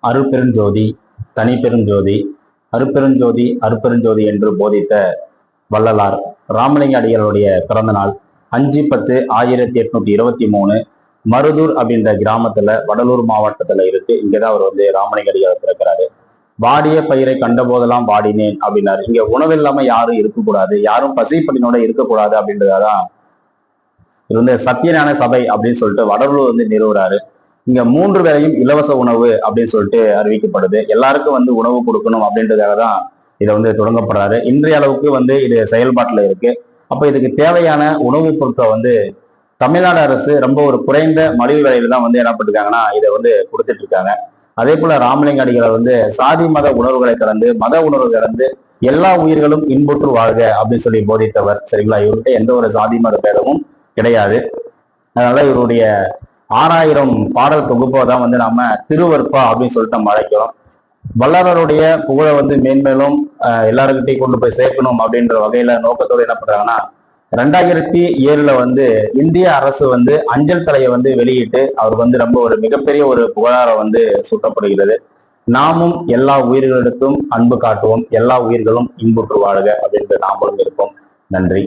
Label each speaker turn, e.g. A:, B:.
A: அருட்பெருஞ்சோதி, தனிப்பெருஞ்சோதி, அருட்பெருஞ்சோதி, அருட்பெருஞ்சோதி என்று போதித்த வள்ளலார் ராமலிங்க அடிகளுடைய பிறந்த நாள் 5/10/1823 மருதூர் அப்படின்ற கிராமத்துல வடலூர் மாவட்டத்துல இருக்கு. இங்கதான் அவர் ராமலிங்க அடிகள் பிறக்கிறாரு. வாடிய பயிரை கண்ட போதெல்லாம் வாடினேன் அப்படின்னாரு. இங்க உணவு இல்லாம யாரும் இருக்கக்கூடாது, யாரும் பசிப்படினோட இருக்கக்கூடாது அப்படின்றதான் இது சத்தியஞான சபை அப்படின்னு சொல்லிட்டு வடலூர் நிறுவுறாரு. இங்க 3 வேளையும் இலவச உணவு அப்படின்னு சொல்லிட்டு அறிவிக்கப்படுது. எல்லாருக்கும் உணவு கொடுக்கணும் அப்படின்றதுக்காக தான் இதை தொடங்கப்படுறாரு. இன்றைய அளவுக்கு இது செயல்பாட்டுல இருக்கு. அப்ப இதுக்கு தேவையான உணவுப் பொருட்களை தமிழ்நாடு அரசு ரொம்ப ஒரு குறைந்த மலிவு விலையில தான் என்ன பண்ணிருக்காங்கன்னா இதை கொடுத்துட்டு இருக்காங்க. அதே போல ராமலிங்க அடிகளை சாதி மத உணர்வுகளை கடந்து, மத உணர்வு கடந்து எல்லா உயிர்களும் இன்புற்று வாழ்க அப்படின்னு சொல்லி போதித்தவர். சரிங்களா? இவர்கிட்ட எந்த ஒரு சாதி மத பேதமும் கிடையாது. அதனால இவருடைய 6000 பாடல் தொகுப்பை தான் நாம திருவற்பா அப்படின்னு சொல்லிட்டு நம்ம அழைக்கிறோம். வள்ளலாருடைய புகழை மேன்மேலும் எல்லாருக்கிட்டையும் கொண்டு போய் சேர்க்கணும் அப்படின்ற வகையில நோக்கத்தோடு என்ன பண்றாங்கன்னா 2007 இந்திய அரசு அஞ்சல் தலையை வெளியிட்டு அவர் ரொம்ப ஒரு மிகப்பெரிய ஒரு புகழார சூட்டப்படுகிறது. நாமும் எல்லா உயிர்களிடத்தும் அன்பு காட்டுவோம், எல்லா உயிர்களும் இன்புற்று வாழ்க அப்படின்ற நாமளும் இருப்போம். நன்றி.